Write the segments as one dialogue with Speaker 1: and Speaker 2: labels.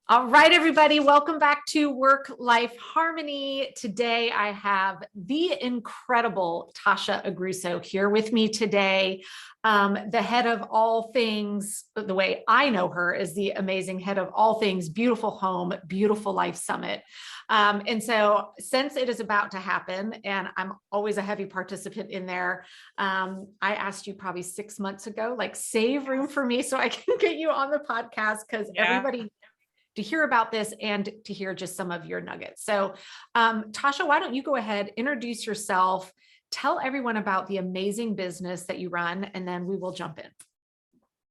Speaker 1: All right, everybody, welcome back to Work-Life Harmony. Today, I have the incredible Tasha Agruso here with me today. The head of all things, the way I know her, is the amazing head of all things Beautiful Home, Beautiful Life Summit. And so since it is about to happen, and I'm always a heavy participant in there, I asked you probably 6 months ago, like, save room for me so I can get you on the podcast, because everybody to hear about this and to hear just some of your nuggets. So Tasha, why don't you go ahead, introduce yourself, tell everyone about the amazing business that you run, and then we will jump in.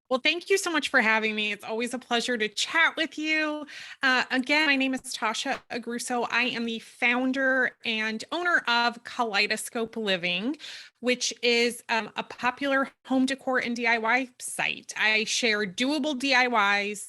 Speaker 2: Well, thank you so much for having me. It's always a pleasure to chat with you. Again, my name is Tasha Agruso. I am the founder and owner of Kaleidoscope Living, which is a popular home decor and DIY site. I share doable DIYs,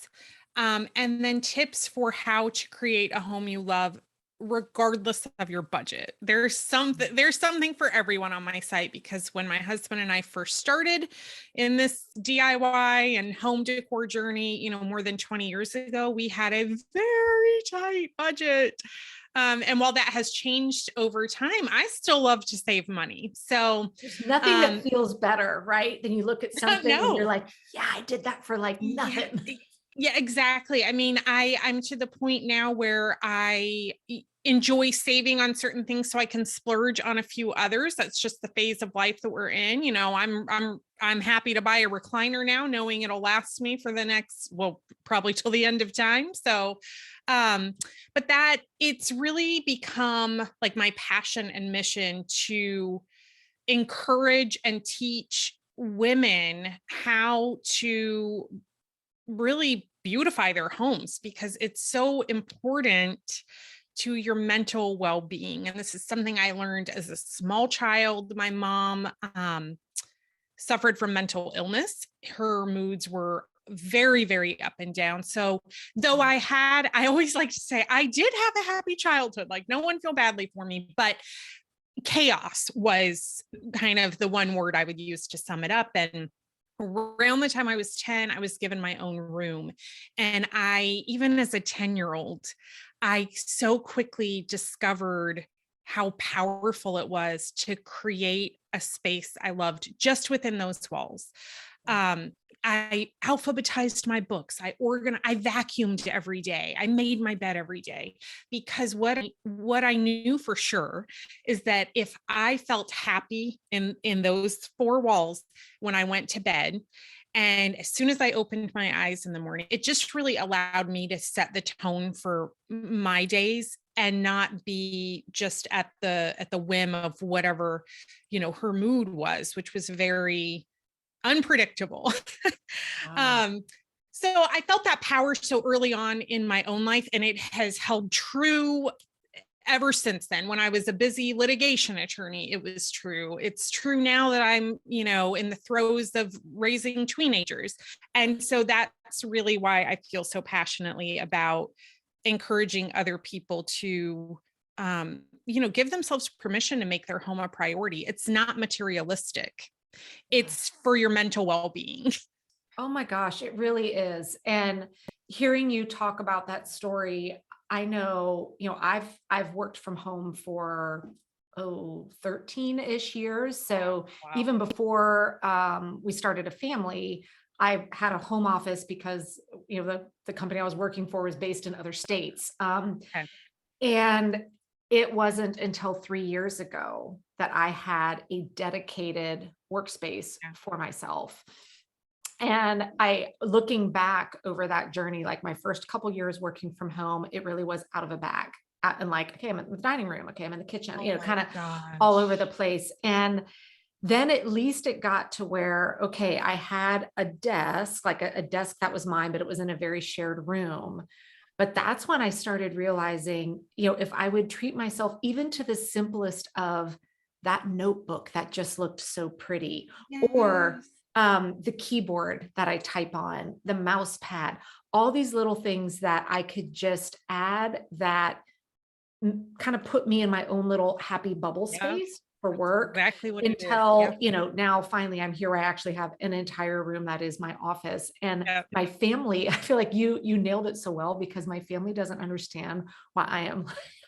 Speaker 2: and then tips for how to create a home you love, regardless of your budget. There's something for everyone on my site, because when my husband and I first started in this DIY and home decor journey, more than 20 years ago, we had a very tight budget. And while that has changed over time, I still love to save money. So
Speaker 1: there's nothing that feels better, right? Than you look at something and you're like, yeah, I did that for like nothing.
Speaker 2: Yeah, exactly. I mean, I'm to the point now where I enjoy saving on certain things so I can splurge on a few others. That's just the phase of life that we're in. I'm happy to buy a recliner now, knowing it'll last me for the next, well, probably till the end of time. So, but that it's really become like my passion and mission to encourage and teach women how to really beautify their homes, because it's so important to your mental well-being. And this is something I learned as a small child. My mom suffered from mental illness. Her moods were very, very up and down. So though I always like to say I did have a happy childhood, like no one feel badly for me, but chaos was kind of the one word I would use to sum it up. And around the time I was 10, I was given my own room. And even as a 10-year-old, I so quickly discovered how powerful it was to create a space I loved just within those walls. I alphabetized my books. I vacuumed every day. I made my bed every day, because what I knew for sure is that if I felt happy in those four walls when I went to bed, and as soon as I opened my eyes in the morning, it just really allowed me to set the tone for my days and not be just at the whim of whatever, her mood was, which was very unpredictable. Wow. So I felt that power so early on in my own life, and it has held true ever since then. When I was a busy litigation attorney, it was true. It's true now that I'm, in the throes of raising teenagers. And so that's really why I feel so passionately about encouraging other people to give themselves permission to make their home a priority. It's not materialistic. It's for your mental well-being.
Speaker 1: Oh my gosh, it really is. And hearing you talk about that story, I know, I've worked from home for 13-ish years. So wow. Even before we started a family, I had a home office because, the company I was working for was based in other states. Okay. And it wasn't until 3 years ago that I had a dedicated workspace for myself. And looking back over that journey, like my first couple years working from home, it really was out of a bag. And like, okay, I'm in the dining room. Okay, I'm in the kitchen, kind of all over the place. And then at least it got to where, okay, I had a desk, like a desk that was mine, but it was in a very shared room. But that's when I started realizing, if I would treat myself even to the simplest of that notebook that just looked so pretty, yes. Or the keyboard that I type on, the mouse pad, all these little things that I could just add that kind of put me in my own little happy bubble space, for work
Speaker 2: exactly what it is.
Speaker 1: until,
Speaker 2: Yep.
Speaker 1: you know, now finally I'm here. I actually have an entire room that is my office, and
Speaker 2: Yep.
Speaker 1: my family, I feel like you nailed it so well, because my family doesn't understand why I am,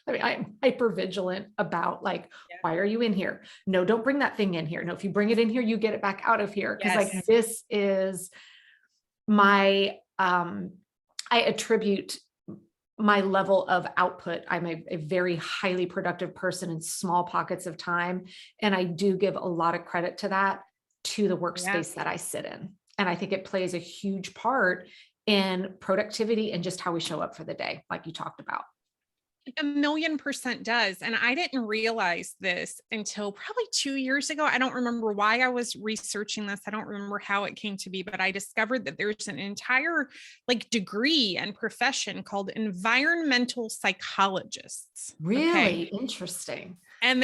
Speaker 1: I mean, I'm hyper vigilant about like,
Speaker 2: Yep.
Speaker 1: why are you in here? No, don't bring that thing in here. No, if you bring it in here, you get it back out of here. Cause like,
Speaker 2: Yes.
Speaker 1: this is my, I attribute my level of output. I'm a very highly productive person in small pockets of time. And I do give a lot of credit to that, to the
Speaker 2: Yeah.
Speaker 1: workspace that I sit in. And I think it plays a huge part in productivity and just how we show up for the day, like you talked about.
Speaker 2: 1,000,000% does. And I didn't realize this until probably 2 years ago. I don't remember why I was researching this. I don't remember how it came to be, but I discovered that there's an entire like degree and profession called environmental psychologists. Okay.
Speaker 1: Really interesting.
Speaker 2: And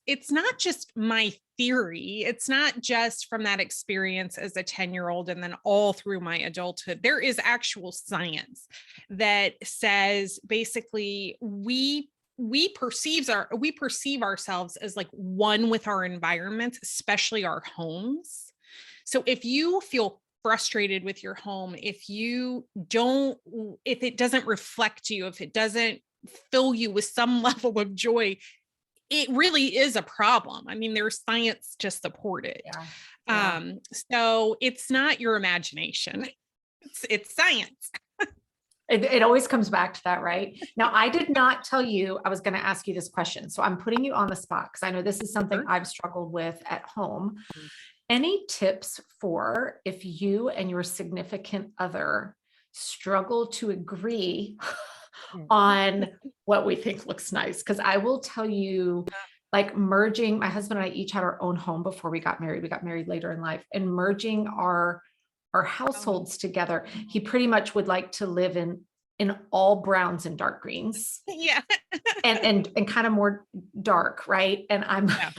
Speaker 2: it's not just my theory. It's not just from that experience as a 10-year-old and then all through my adulthood. There is actual science that says basically we perceive ourselves as like one with our environment, especially our homes. So if you feel frustrated with your home, if it doesn't reflect you, if it doesn't fill you with some level of joy, it really is a problem. I mean, there's science to support it.
Speaker 1: Yeah. Yeah.
Speaker 2: So it's not your imagination. It's science.
Speaker 1: It always comes back to that, right? Now, I did not tell you I was going to ask you this question. So I'm putting you on the spot because I know this is something
Speaker 2: Sure.
Speaker 1: I've struggled with at home.
Speaker 2: Mhm.
Speaker 1: Any tips for if you and your significant other struggle to agree on what we think looks nice? Because I will tell you, like merging, my husband and I each had our own home before we got married. We got married later in life, and merging our households together. He pretty much would like to live in all browns and dark greens,
Speaker 2: Yeah.
Speaker 1: and kind of more dark, right? And I'm
Speaker 2: Yeah.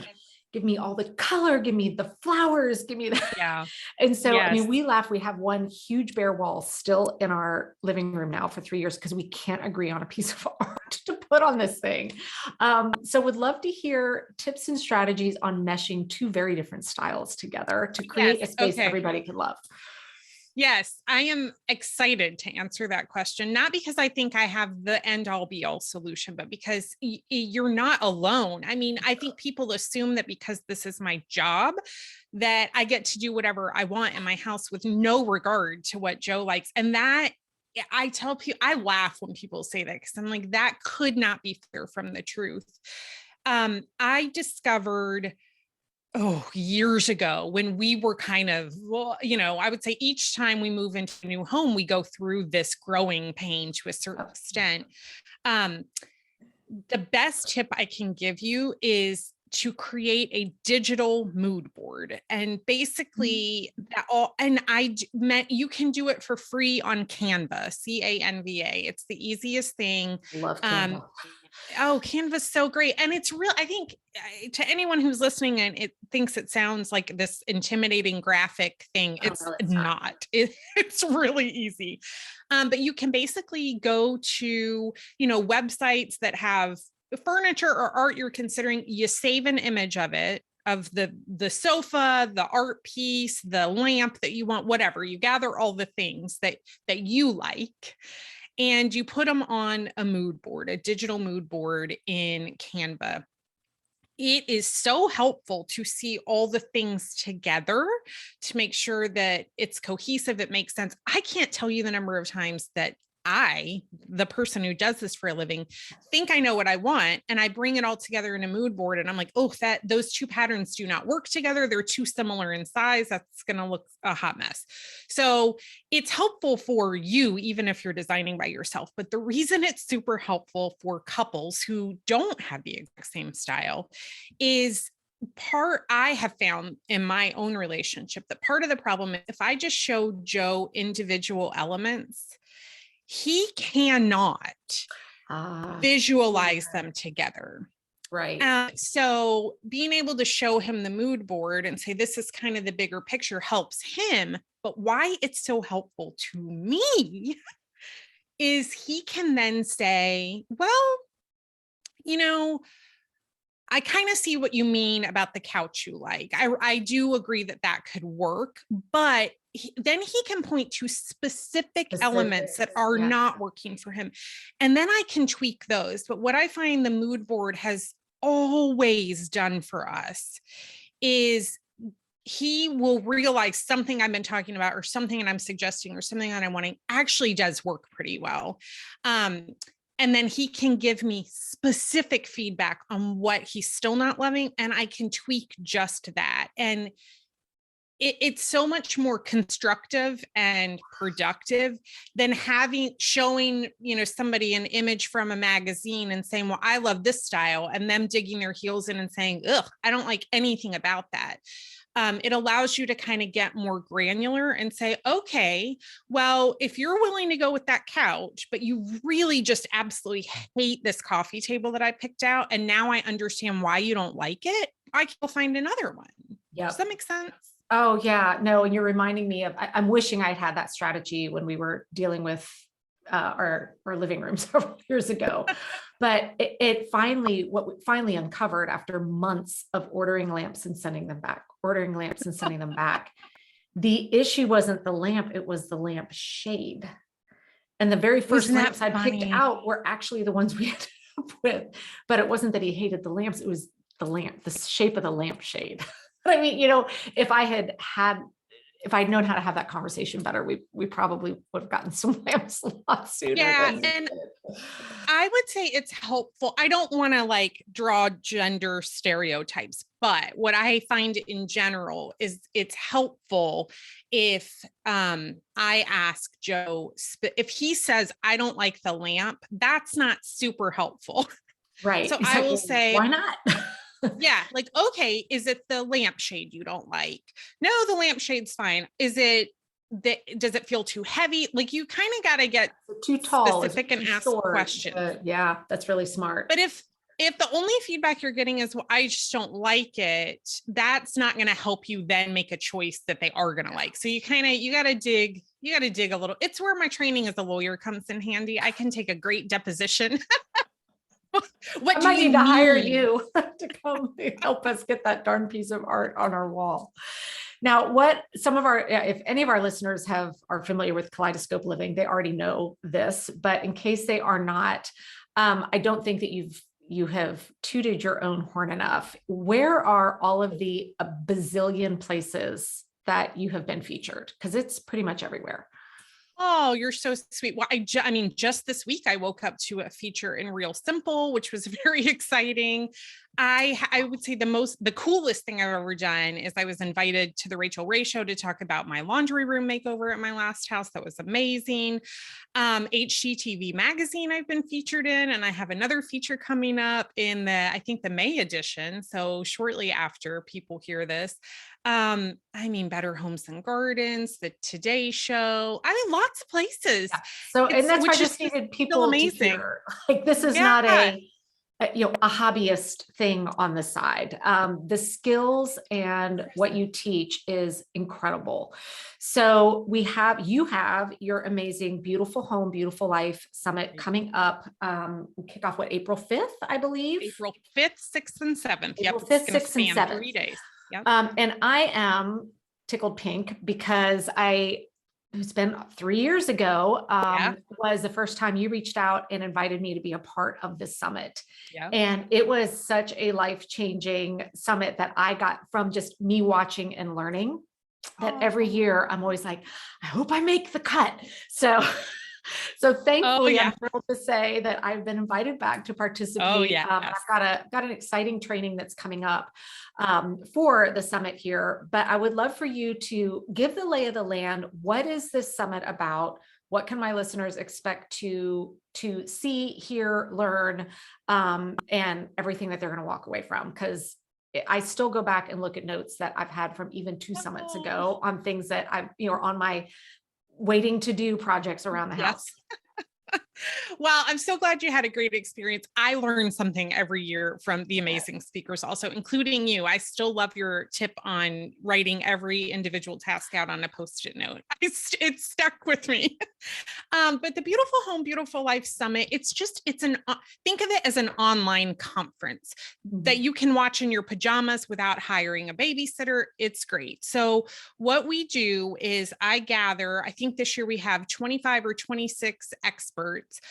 Speaker 1: give me all the color, give me the flowers, give me the.
Speaker 2: Yeah.
Speaker 1: And so, I
Speaker 2: Yes.
Speaker 1: mean, we laugh. We have one huge bare wall still in our living room now for 3 years because we can't agree on a piece of art to put on this thing. So would love to hear tips and strategies on meshing two very different styles together to create a
Speaker 2: Yes.
Speaker 1: space
Speaker 2: Okay.
Speaker 1: everybody could love.
Speaker 2: Yes, I am excited to answer that question, not because I think I have the end all be all solution, but because you're not alone. I mean, I think people assume that because this is my job, that I get to do whatever I want in my house with no regard to what Joe likes. And that I tell people, I laugh when people say that because I'm like, that could not be further from the truth. I discovered years ago when we were kind of, well, I would say each time we move into a new home, we go through this growing pain to a certain extent. Um, the best tip I can give you is to create a digital mood board. And basically meant you can do it for free on Canva, Canva. It's the easiest thing.
Speaker 1: Love Canva.
Speaker 2: Oh, Canva's so great. And it's real. I think to anyone who's listening and it thinks it sounds like this intimidating graphic thing, it's
Speaker 1: no, it's
Speaker 2: not. It's really easy. But you can basically go to, websites that have furniture or art you're considering, you save an image of it, of the sofa, the art piece, the lamp that you want, whatever. You gather all the things that you like, and you put them on a mood board, a digital mood board in Canva. It is so helpful to see all the things together to make sure that it's cohesive, it makes sense. I can't tell you the number of times that I, the person who does this for a living, think I know what I want, and I bring it all together in a mood board, and I'm like, oh, those two patterns do not work together. They're too similar in size. That's going to look a hot mess. So it's helpful for you, even if you're designing by yourself. But the reason it's super helpful for couples who don't have the exact same style is I have found in my own relationship that part of the problem is if I just show Joe individual elements, he cannot visualize them together.
Speaker 1: Right.
Speaker 2: So being able to show him the mood board and say, this is kind of the bigger picture helps him. But why it's so helpful to me is he can then say, well, I kind of see what you mean about the couch you like. I do agree that that could work, but then he can point to specific elements that are not working for him. And then I can tweak those. But what I find the mood board has always done for us is he will realize something I've been talking about or something that I'm suggesting or something that I'm wanting actually does work pretty well. And then he can give me specific feedback on what he's still not loving, and I can tweak just that. And it's so much more constructive and productive than showing, somebody an image from a magazine and saying, well, I love this style, and them digging their heels in and saying, ugh, I don't like anything about that. It allows you to kind of get more granular and say, okay, well, if you're willing to go with that couch, but you really just absolutely hate this coffee table that I picked out, and now I understand why you don't like it, I can find another one.
Speaker 1: Yeah.
Speaker 2: Does that make sense?
Speaker 1: Oh yeah, no. And you're reminding me of, I'm wishing I'd had that strategy when we were dealing with our living room several years ago. But it finally uncovered after months of ordering lamps and sending them back, The issue wasn't the lamp, it was the lamp shade. And the very first lamps I picked out were actually the ones we ended up with. But it wasn't that he hated the lamps, it was the shape of the lamp shade. I mean, if I'd known how to have that conversation better, we probably would have gotten some lamps a lot sooner.
Speaker 2: Yeah. And I would say it's helpful. I don't want to draw gender stereotypes, but what I find in general is it's helpful if I ask Joe, if he says, I don't like the lamp, that's not super helpful.
Speaker 1: Right.
Speaker 2: So I will say,
Speaker 1: why not?
Speaker 2: Yeah. Okay. Is it the lampshade you don't like? No, the lampshade's fine. Does it feel too heavy? You kind of got to get
Speaker 1: too tall,
Speaker 2: specific and ask questions.
Speaker 1: Yeah, that's really smart.
Speaker 2: But if the only feedback you're getting is, well, I just don't like it, that's not going to help you then make a choice that they are going to like. So you got to dig a little. It's where my training as a lawyer comes in handy. I can take a great deposition.
Speaker 1: I might need to hire you to come help us get that darn piece of art on our wall. Now, if any of our listeners are familiar with Kaleidoscope Living, they already know this, but in case they are not, I don't think that you have tooted your own horn enough. Where are all of the bazillion places that you have been featured? Because it's pretty much everywhere.
Speaker 2: Oh, you're so sweet. Well, I mean, just this week I woke up to a feature in Real Simple, which was very exciting. I would say the coolest thing I've ever done is I was invited to the Rachel Ray show to talk about my laundry room makeover at my last house. That was amazing. HGTV magazine I've been featured in, and I have another feature coming up in I think the May edition. So shortly after people hear this. Better Homes and Gardens, the Today Show. Lots of places.
Speaker 1: Yeah. So, and that's why I just needed people amazing. To hear. This is not a hobbyist thing on the side. The skills and what you teach is incredible. So you have your amazing Beautiful Home, Beautiful Life Summit coming up. We kick off April 5th, I believe.
Speaker 2: April 5th, 6th, and 7th.
Speaker 1: April 5th, 6th, and 7th.
Speaker 2: 3 days. Yep.
Speaker 1: And I am tickled pink because it's been 3 years ago, was the first time you reached out and invited me to be a part of the summit. Yeah. And it was such a life-changing summit that I got from just me watching and learning that every year I'm always like, I hope I make the cut. So thankfully, I'm thrilled to say that I've been invited back to participate. I've got an exciting training that's coming up for the summit here, but I would love for you to give the lay of the land. What is this summit about? What can my listeners expect to see, hear, learn, and everything that they're going to walk away from? Because I still go back and look at notes that I've had from even 2 summits ago on things that are on my waiting to do projects around the house.
Speaker 2: Well, I'm so glad you had a great experience. I learn something every year from the amazing speakers, also, including you. I still love your tip on writing every individual task out on a Post-it note. It stuck with me. But the Beautiful Home, Beautiful Life Summit, think of it as an online conference that you can watch in your pajamas without hiring a babysitter. It's great. So what we do is I think this year we have 25 or 26 experts,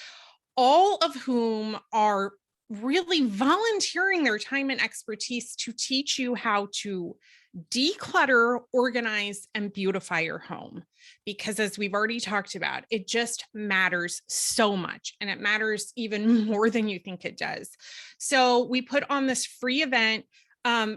Speaker 2: all of whom are really volunteering their time and expertise to teach you how to declutter, organize, and beautify your home. Because as we've already talked about, it just matters so much, and it matters even more than you think it does. So we put on this free event,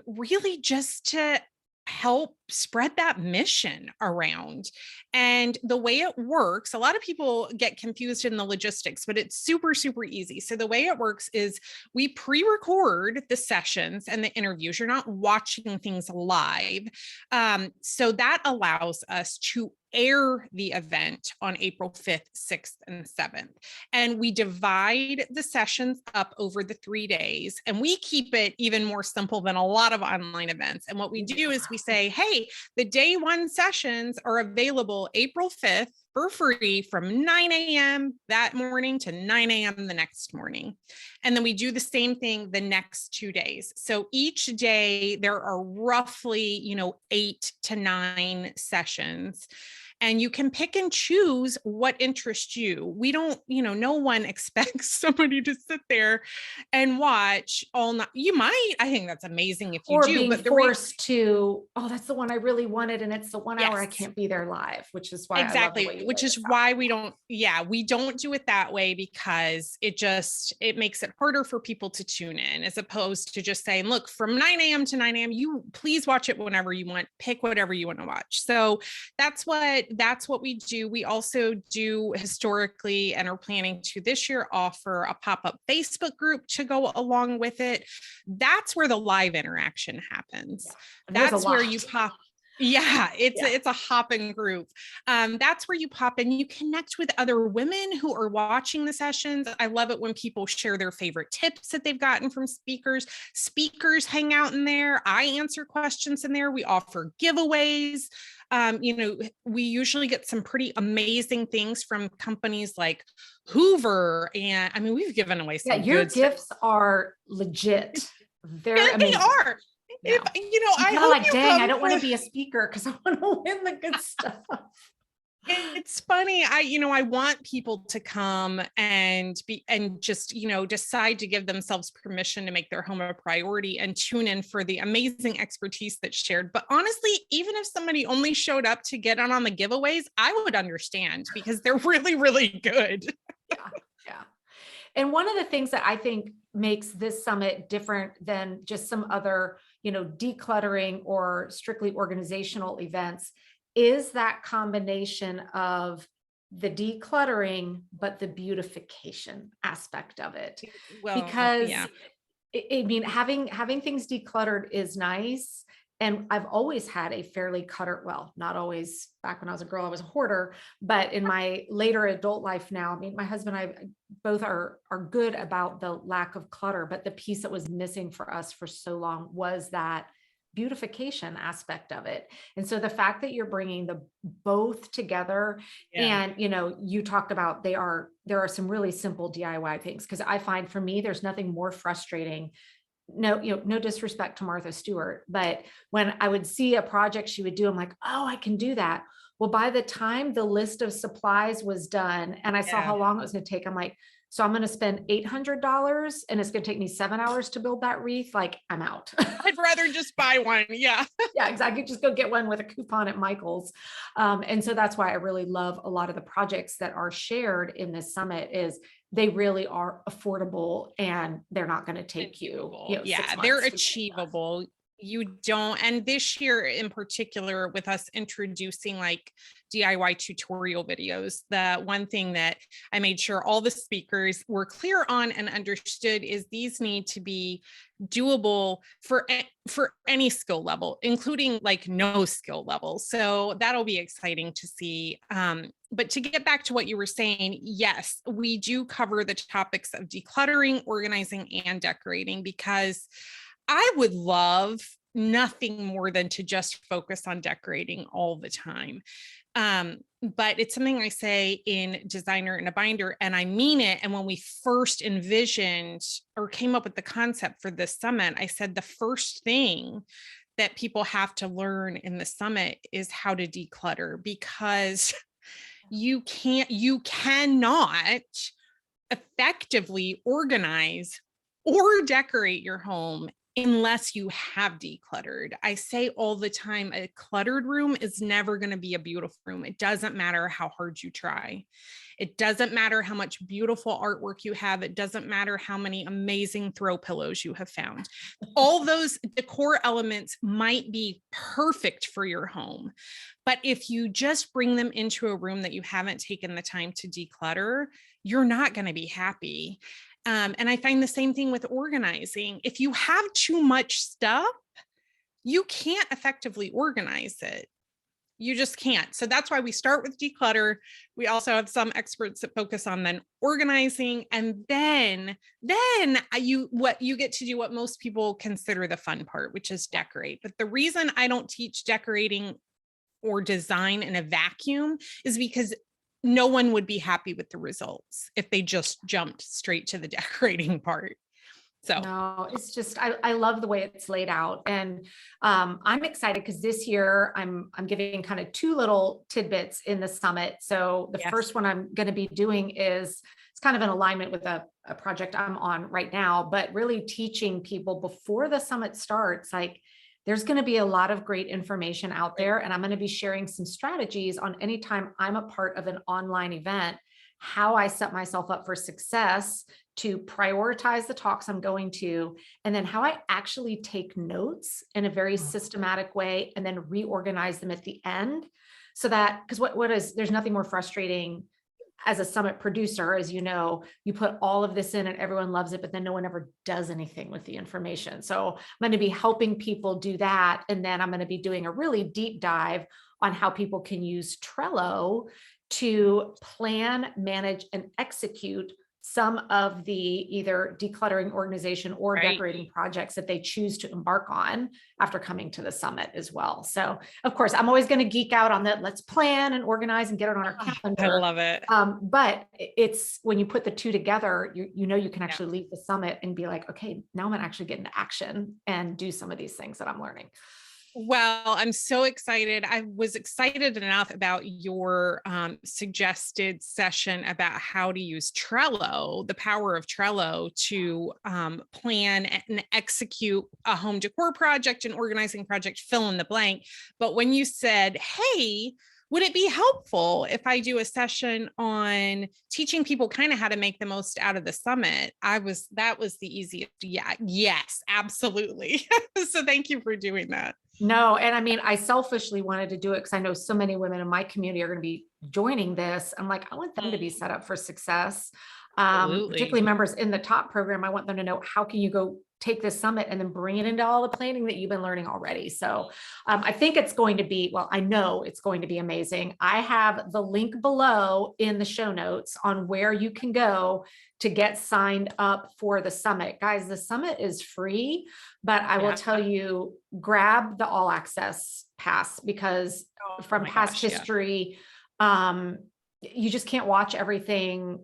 Speaker 2: really just to help spread that mission around. And the way it works, a lot of people get confused in the logistics, but it's super, super easy. So the way it works is we pre-record the sessions and the interviews. You're not watching things live. So that allows us to air the event on April 5th, 6th, and 7th. And we divide the sessions up over the 3 days, and we keep it even more simple than a lot of online events. And what we do is we say, hey, the day one sessions are available April 5th for free from 9 a.m. that morning to 9 a.m. the next morning. And then we do the same thing the next 2 days. So each day there are roughly, 8 to 9 sessions. And you can pick and choose what interests you. We don't, no one expects somebody to sit there and watch all night. You might, I think that's amazing if you
Speaker 1: or
Speaker 2: do,
Speaker 1: being
Speaker 2: but
Speaker 1: forced to, oh, that's the one I really wanted, and it's the 1 hour I
Speaker 2: yes.
Speaker 1: can't be there live, which is why
Speaker 2: Exactly,
Speaker 1: I love the way
Speaker 2: which is why we don't do it that way, because it makes it harder for people to tune in, as opposed to just saying, look, from 9 a.m. to 9 a.m. you please watch it whenever you want, pick whatever you want to watch. So that's what we do. We also do historically, and are planning to this year, offer a pop-up Facebook group to go along with it. That's where the live interaction happens. That's where you pop. Yeah, it's a hopping group. That's where you pop in. You connect with other women who are watching the sessions. I love it when people share their favorite tips that they've gotten from speakers. Speakers hang out in there. I answer questions in there. We offer giveaways. We usually get some pretty amazing things from companies like Hoover, and I mean, we've given away some.
Speaker 1: Yeah, your gifts are legit.
Speaker 2: They are.
Speaker 1: Yeah.
Speaker 2: I
Speaker 1: hope like, dang, I don't want to be a speaker because I want to win the good stuff.
Speaker 2: It's funny. I want people to come and just, decide to give themselves permission to make their home a priority and tune in for the amazing expertise that's shared. But honestly, even if somebody only showed up to get on the giveaways, I would understand, because they're really, really good.
Speaker 1: Yeah. And one of the things that I think makes this summit different than just some other, decluttering or strictly organizational events is that combination of the decluttering, but the beautification aspect of it.
Speaker 2: Well,
Speaker 1: because
Speaker 2: yeah.
Speaker 1: I mean, having things decluttered is nice. And I've always had a fairly well, not always. Back when I was a girl, I was a hoarder, but in my later adult life now, I mean, my husband and I both are good about the lack of clutter, but the piece that was missing for us for so long was that beautification aspect of it. And so the fact that you're bringing the both together, and you talked about there are some really simple DIY things, because I find for me there's nothing more frustrating. No disrespect to Martha Stewart, but when I would see a project she would do, I'm like, oh, I can do that. Well, by the time the list of supplies was done and I saw how long it was going to take, I'm like, so I'm going to spend $800 and it's going to take me 7 hours to build that wreath. Like, I'm out.
Speaker 2: I'd rather just buy one. Yeah.
Speaker 1: Yeah, exactly. Just go get one with a coupon at Michael's. And so that's why I really love a lot of the projects that are shared in this summit. Is they really are affordable, and they're not going to take you.
Speaker 2: They're achievable. You don't. And this year in particular, with us introducing like DIY tutorial videos, the one thing that I made sure all the speakers were clear on and understood is these need to be doable for any skill level, including like no skill level. So that'll be exciting to see. but to get back to what you were saying, yes, we do cover the topics of decluttering, organizing, and decorating, because I would love nothing more than to just focus on decorating all the time. But it's something I say in Designer in a Binder, and I mean it. And when we first envisioned or came up with the concept for this summit, I said the first thing that people have to learn in the summit is how to declutter, because you cannot effectively organize or decorate your home unless you have decluttered. I say all the time, a cluttered room is never going to be a beautiful room. It doesn't matter how hard you try. It doesn't matter how much beautiful artwork you have. It doesn't matter how many amazing throw pillows you have found. All those decor elements might be perfect for your home, but if you just bring them into a room that you haven't taken the time to declutter, you're not going to be happy. And I find the same thing with organizing. If you have too much stuff, you can't effectively organize it. You just can't. So that's why we start with declutter. We also have some experts that focus on then organizing, and then you get to do what most people consider the fun part, which is decorate. But the reason I don't teach decorating or design in a vacuum is because no one would be happy with the results if they just jumped straight to the decorating part. So
Speaker 1: no, it's just, I love the way it's laid out. And I'm excited because this year I'm giving kind of two little tidbits in the summit. So the first one I'm going to be doing is, it's kind of in alignment with a project I'm on right now, but really teaching people before the summit starts, like, there's going to be a lot of great information out there. And I'm going to be sharing some strategies on anytime I'm a part of an online event, how I set myself up for success, to prioritize the talks I'm going to, and then how I actually take notes in a very systematic way and then reorganize them at the end. So that, because there's nothing more frustrating as a summit producer, as you know, you put all of this in and everyone loves it, but then no one ever does anything with the information. So I'm going to be helping people do that. And then I'm going to be doing a really deep dive on how people can use Trello to plan, manage, and execute some of the either decluttering, organization, or decorating projects that they choose to embark on after coming to the summit as well. So of course, I'm always going to geek out on that. Let's plan and organize and get it on our calendar.
Speaker 2: I love it.
Speaker 1: But it's when you put the two together, you know, you can actually leave the summit and be like, okay, now I'm going to actually get into action and do some of these things that I'm learning.
Speaker 2: Well, I'm so excited. I was excited enough about your suggested session about how to use Trello, the power of Trello, to plan and execute a home decor project, an organizing project, fill in the blank. But when you said, hey, would it be helpful if I do a session on teaching people kind of how to make the most out of the summit? That was the easiest. Yeah. Yes, absolutely. So thank you for doing that.
Speaker 1: No, and I mean, I selfishly wanted to do it because I know so many women in my community are going to be joining this. I'm like, I want them to be set up for success. Particularly members in the top program. I want them to know, how can you go take this summit and then bring it into all the planning that you've been learning already. So I think it's going to be, well, I know it's going to be amazing. I have the link below in the show notes on where you can go to get signed up for the summit. Guys, the summit is free, but I will tell you, grab the all access pass, because from past history, you just can't watch everything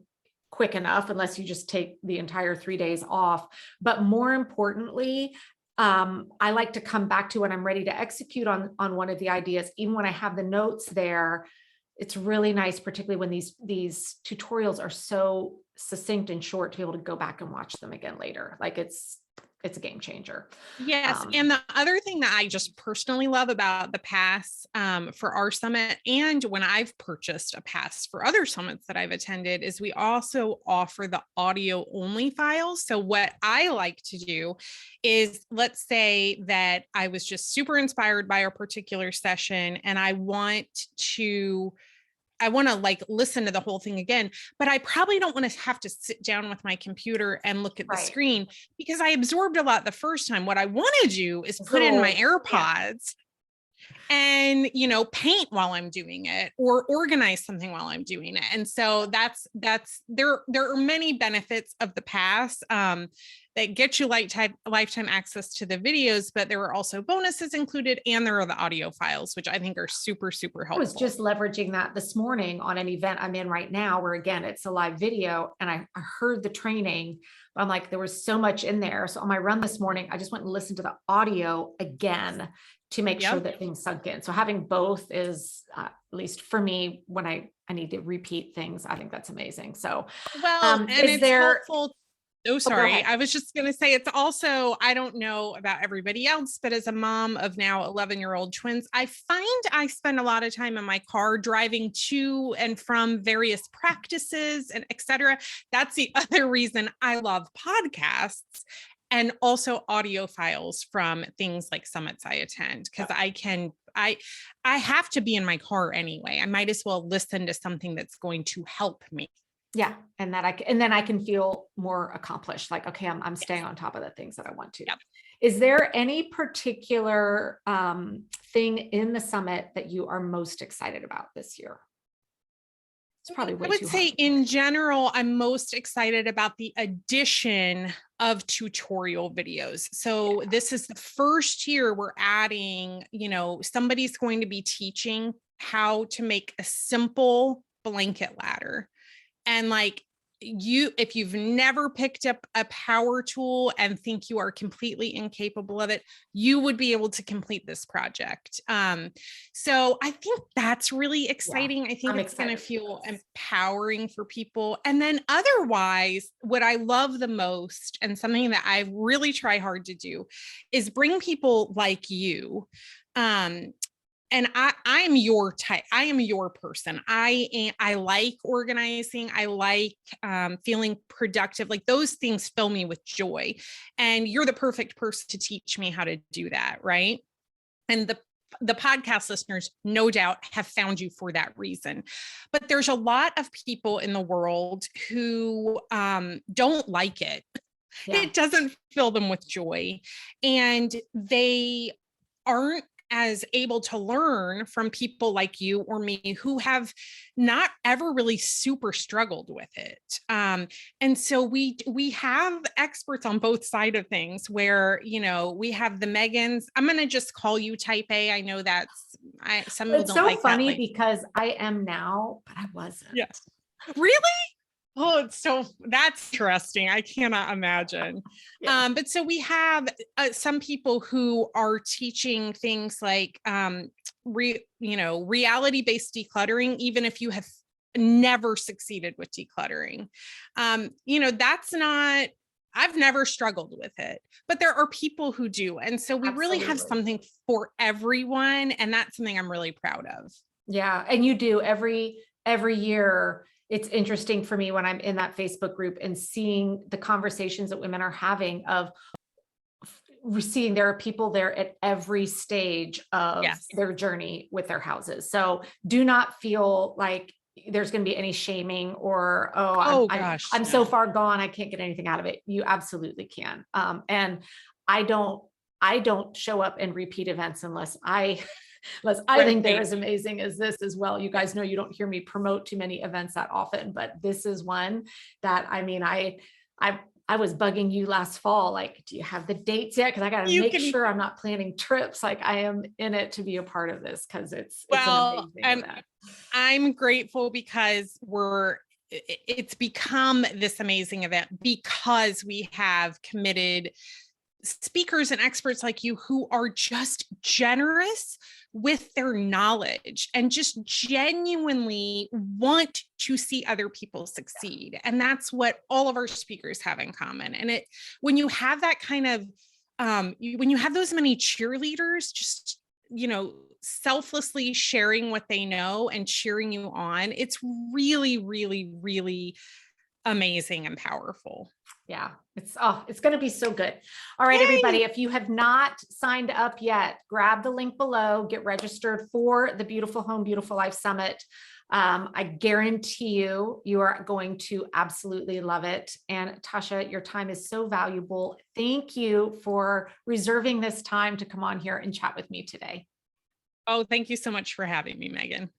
Speaker 1: quick enough unless you just take the entire 3 days off. But more importantly, I like to come back to when I'm ready to execute on one of the ideas, even when I have the notes there. It's really nice, particularly when these tutorials are so succinct and short, to be able to go back and watch them again later. Like it's a game changer.
Speaker 2: Yes. And the other thing that I just personally love about the pass for our summit, and when I've purchased a pass for other summits that I've attended, is we also offer the audio only files. So what I like to do is, let's say that I was just super inspired by a particular session and I want to like listen to the whole thing again, but I probably don't want to have to sit down with my computer and look at the screen, because I absorbed a lot the first time. What I want to do is put in my AirPods and, paint while I'm doing it or organize something while I'm doing it. And so there are many benefits of the pass, that get you lifetime access to the videos, but there are also bonuses included, and there are the audio files, which I think are super, super helpful.
Speaker 1: I was just leveraging that this morning on an event I'm in right now, where again, it's a live video, and I heard the training, but I'm like, there was so much in there. So on my run this morning, I just went and listened to the audio again to make sure that things sunk in. So having both is, at least for me, when I need to repeat things, I think that's amazing. So,
Speaker 2: and
Speaker 1: is
Speaker 2: it's
Speaker 1: there,
Speaker 2: helpful. Oh, sorry. I was just going to say, it's also, I don't know about everybody else, but as a mom of now 11-year-old twins, I find I spend a lot of time in my car driving to and from various practices and et cetera. That's the other reason I love podcasts, and also audio files from things like summits I attend, because I have to be in my car anyway. I might as well listen to something that's going to help me.
Speaker 1: yeah. And then I can feel more accomplished. Like, okay, I'm staying on top of the things that I want to.
Speaker 2: Yep.
Speaker 1: Is there any particular thing in the summit that you are most excited about this year? It's probably way
Speaker 2: I would
Speaker 1: too
Speaker 2: say
Speaker 1: hard.
Speaker 2: in general, I'm most excited about the addition of tutorial videos. So this is the first year we're adding, somebody's going to be teaching how to make a simple blanket ladder. And if you've never picked up a power tool and think you are completely incapable of it, you would be able to complete this project. So I think that's really exciting. I think it's going to feel empowering for people. And then otherwise, what I love the most, and something that I really try hard to do, is bring people like you, and I'm your type. I am your person. I like organizing. I like feeling productive. Like, those things fill me with joy. And you're the perfect person to teach me how to do that, right? And the podcast listeners, no doubt, have found you for that reason. But there's a lot of people in the world who don't like it. Yeah. It doesn't fill them with joy, and they aren't as able to learn from people like you or me who have not ever really super struggled with it. And so we have experts on both sides of things, where, we have the Megans. I'm going to just call you type A. I know some people don't like that. It's so
Speaker 1: funny because I am now, but I wasn't.
Speaker 2: Yes. Really? Oh, that's interesting. I cannot imagine. Yeah. But so we have some people who are teaching things like, reality-based decluttering, even if you have never succeeded with decluttering. I've never struggled with it, but there are people who do. And so we really have something for everyone. And that's something I'm really proud of.
Speaker 1: Yeah. And you do every year. It's interesting for me when I'm in that Facebook group and seeing the conversations that women are having, of seeing there are people there at every stage of their journey with their houses. So do not feel like there's going to be any shaming or, I'm so far gone, I can't get anything out of it. You absolutely can. And I don't show up in repeat events unless I think they're as amazing as this as well. You guys know you don't hear me promote too many events that often, but this is one that, I was bugging you last fall. Like, do you have the dates yet? Cause I got to make sure I'm not planning trips. Like, I am in it to be a part of this, cause it's an amazing event.
Speaker 2: I'm grateful because it's become this amazing event because we have committed speakers and experts like you who are just generous with their knowledge and just genuinely want to see other people succeed. And that's what all of our speakers have in common. And when you have that kind of, when you have those many cheerleaders, just, selflessly sharing what they know and cheering you on, it's really, really, really amazing and powerful.
Speaker 1: Yeah, it's going to be so good. All right, everybody, if you have not signed up yet, grab the link below, get registered for the Beautiful Home, Beautiful Life Summit. I guarantee you are going to absolutely love it. And Tasha, your time is so valuable. Thank you for reserving this time to come on here and chat with me today.
Speaker 2: Oh, thank you so much for having me, Megan.